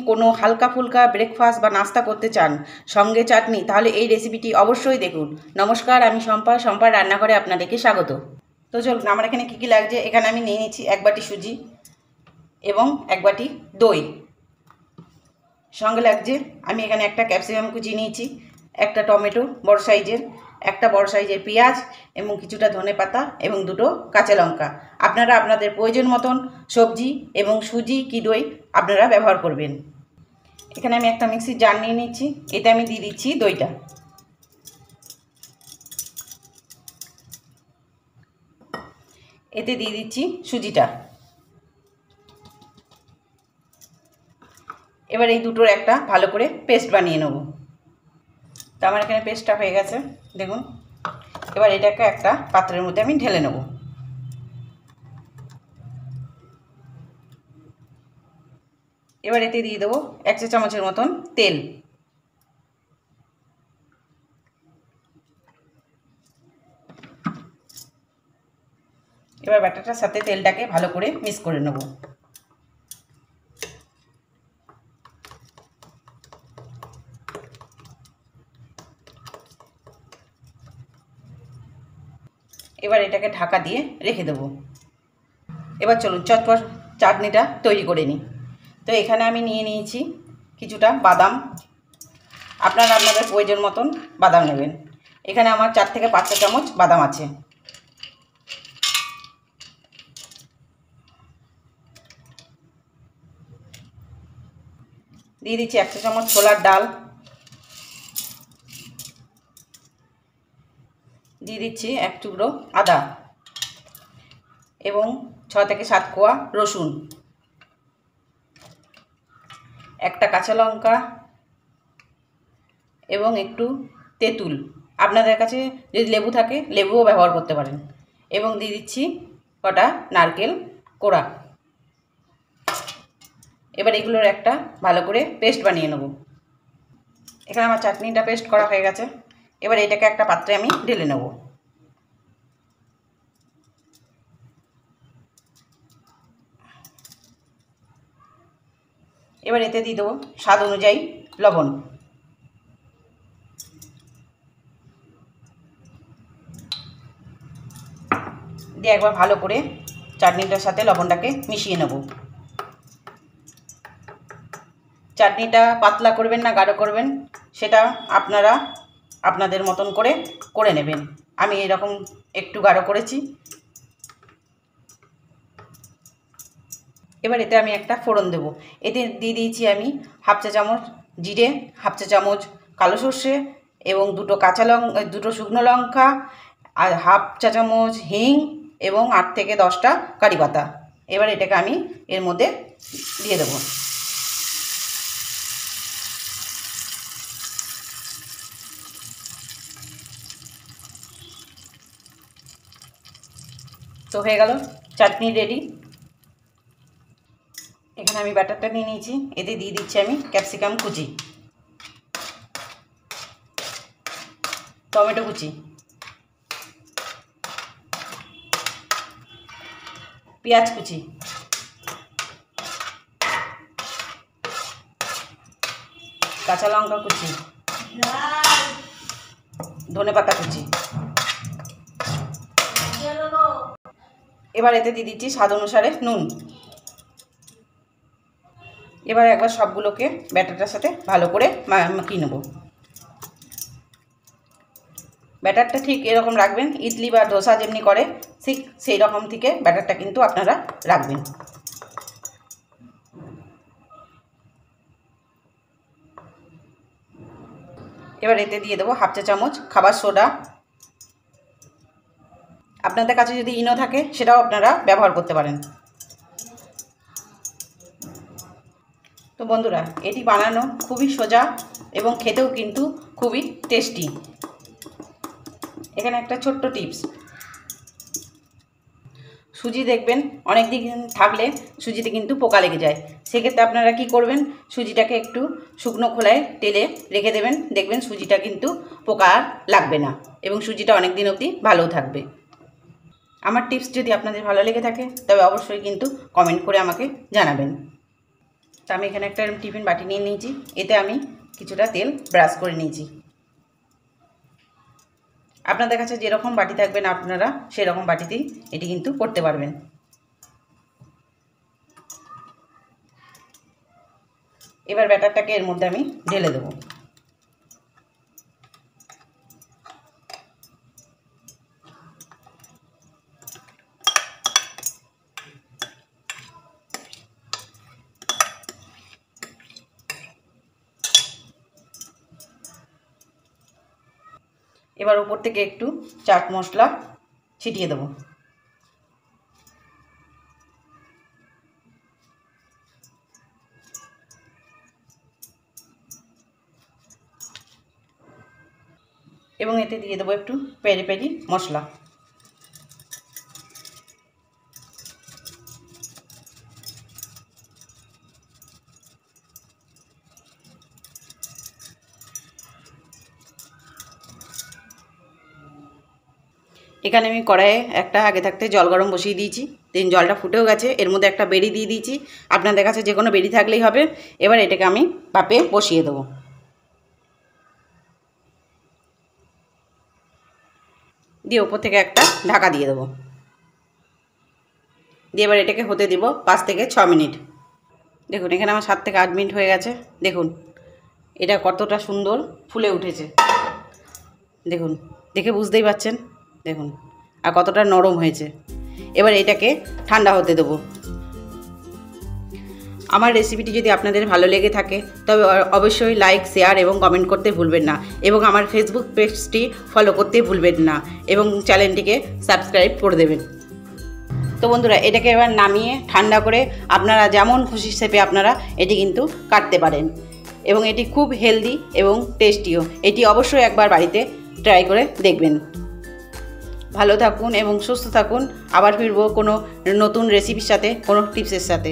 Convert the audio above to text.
কোনো হালকা ফুলকা ব্রেকফাস্ট বা নাস্তা করতে চান সঙ্গে চাটনি, তাহলে এই রেসিপিটি অবশ্যই দেখুন। নমস্কার, আমি সম্পার রান্নাঘরে আপনাদেরকে স্বাগত। তো চলুন, আমার এখানে কী কী লাগছে। এখানে আমি নিয়ে নিচ্ছি 1 বাটি সুজি এবং 1 বাটি দই। সঙ্গে লাগছে আমি এখানে একটা ক্যাপসিকাম কুচি নিয়েছি, একটা টমেটো বড় সাইজের, একটা বড় সাইজের পেঁয়াজ এবং কিছুটা ধনেপাতা এবং 2টো কাঁচা লঙ্কা। আপনারা আপনাদের প্রয়োজন মতন সবজি এবং সুজি কি দই আপনারা ব্যবহার করবেন। এখানে আমি একটা মিক্সির জার নিয়ে নিচ্ছি, এতে আমি দিয়ে দিচ্ছি দইটা। এতে দিয়ে দিচ্ছি সুজিটা। এবার এই দুটোর একটা ভালো করে পেস্ট বানিয়ে নেব। তো আমার এখানে পেস্টটা হয়ে গেছে, দেখুন। এবার এটাকে একটা পাত্রের মধ্যে আমি ঢেলে নেব। এবার এতে দিয়ে দেবো 1 চা চামচের মতন তেল। এবার ব্যাটারটার সাথে তেলটাকে ভালো করে মিক্স করে নেব। এবার এটাকে ঢাকা দিয়ে রেখে দেবো। এবার চলুন চটপট চাটনিটা তৈরি করে নিই। তো এখানে আমি নিয়ে নিয়েছি কিছুটা বাদাম। আপনারা আপনাদের প্রয়োজন মতন বাদাম নেবেন। এখানে আমার 4 থেকে 5 চা চামচ বাদাম আছে। দিয়ে দিচ্ছি 1 চা চামচ ছোলার ডাল। দিয়ে দিচ্ছি 1 টুকরো আদা এবং 6 থেকে 7 কোয়া রসুন, একটা কাঁচা লঙ্কা এবং একটু তেঁতুল। আপনাদের কাছে যদি লেবু থাকে লেবুও ব্যবহার করতে পারেন। এবং দিয়ে দিচ্ছি কটা নারকেল কোড়া। এবার এগুলোর একটা ভালো করে পেস্ট বানিয়ে নেব। এখানে আমার চাটনিটা পেস্ট করা হয়ে গেছে। এবার এটাকে একটা পাত্রে আমি ঢেলে নেব। এবার এতে দিয়ে দেবো স্বাদ অনুযায়ী লবণ। দিয়ে একবার ভালো করে চাটনিটার সাথে লবণটাকে মিশিয়ে নেব। চাটনিটা পাতলা করবেন না গাঢ় করবেন সেটা আপনারা আপনাদের মতন করে নেবেন। আমি এরকম একটু গাঢ় করেছি। এবার এতে আমি একটা ফোড়ন দেব। এতে দিয়ে দিয়েছি আমি 1/2 চা চামচ জিরে, 1/2 চা চামচ কালো সর্ষে এবং 2টো শুকনো লঙ্কা আর 1/2 চা চামচ হিং এবং 8 থেকে 10টা কারি পাতা। এবার এটাকে আমি এর মধ্যে দিয়ে দেবো। তো হয়ে গেল চাটনি রেডি। এখানে আমি ব্যাটারটা নিয়ে নিয়েছি, এতে দিয়ে দিচ্ছি আমি ক্যাপসিকাম কুচি, টমেটো কুচি, পেঁয়াজ কুচি, কাঁচা লঙ্কা কুচি, ধনেপাতা কুচি। এবার এতে দিয়ে দিচ্ছি স্বাদ অনুসারে নুন। এবার একবার সবগুলোকে ব্যাটারটার সাথে ভালো করে মাখিয়ে নেব। ব্যাটারটা ঠিক এরকম রাখবেন, ইডলি বা ধোসা যেমনি করে ঠিক সেই রকম থেকে ব্যাটারটা কিন্তু আপনারা রাখবেন। এবার এতে দিয়ে দেবো 1/2 চা চামচ খাবার সোডা। আপনাদের কাছে যদি ইনো থাকে সেটাও আপনারা ব্যবহার করতে পারেন। তো বন্ধুরা, এটি বানানো খুবই সোজা এবং খেতেও কিন্তু খুবই টেস্টি। এখানে একটা ছোট্ট টিপস, সুজি দেখবেন অনেক দিন থাকলে সুজিতে কিন্তু পোকা লেগে যায়। সেক্ষেত্রে আপনারা কি করবেন, সুজিটাকে একটু শুকনো খোলায় তেলে রেখে দেবেন, দেখবেন সুজিটা কিন্তু পোকা আর লাগবে না এবং সুজিটা অনেক দিন অবধি ভালোও থাকবে। আমার টিপস যদি আপনাদের ভালো লেগে থাকে তবে অবশ্যই কিন্তু কমেন্ট করে আমাকে জানাবেন। তো আমি এখানে একটা টিফিন বাটি নিয়ে নিয়েছি, এতে আমি কিছুটা তেল ব্রাশ করে নিয়েছি। আপনাদের কাছে যেরকম বাটি থাকবেন আপনারা সেরকম বাটিতেই এটি কিন্তু করতে পারবেন। এবার ব্যাটারটাকে এর মধ্যে আমি ঢেলে দেবো। এবার উপর থেকে একটু চাট মশলা ছিটিয়ে দেবো। এবং এতে দিয়ে দেবো একটু পেরি পেরি মশলা। এখানে আমি কড়াইয়ে একটা আগে থাকতে জল গরম বসিয়ে দিয়েছি, দেন জলটা ফুটেও গেছে, এর মধ্যে একটা বেরি দিয়ে দিয়েছি। আপনাদের কাছে যে কোনো বেরি থাকলেই হবে। এবার এটাকে আমি ভাপে বসিয়ে দেবো। দিয়ে ওপর থেকে একটা ঢাকা দিয়ে দেবো। দিয়ে এবার এটাকে হতে দিব 5 থেকে 6 মিনিট। দেখুন এখানে আমার 7 থেকে 8 মিনিট হয়ে গেছে। দেখুন এটা কতটা সুন্দর ফুলে উঠেছে, দেখুন দেখে বুঝতেই পারছেন। দেখুন আর কতটা নরম হয়েছে। এবার এটাকে ঠান্ডা হতে দেবো। আমার রেসিপিটি যদি আপনাদের ভালো লেগে থাকে তবে অবশ্যই লাইক, শেয়ার এবং কমেন্ট করতে ভুলবেন না, এবং আমার ফেসবুক পেজটি ফলো করতে ভুলবেন না, এবং চ্যানেলটিকে সাবস্ক্রাইব করে দেবেন। তো বন্ধুরা এটাকে এবার নামিয়ে ঠান্ডা করে আপনারা যেমন খুশি শেপে আপনারা এটি কিন্তু কাটতে পারেন, এবং এটি খুব হেলদি এবং টেস্টিও। এটি অবশ্যই একবার বাড়িতে ট্রাই করে দেখবেন। ভালো থাকুন এবং সুস্থ থাকুন। আবার ফিরবো কোনো নতুন রেসিপির সাথে, কোনো টিপসের সাথে।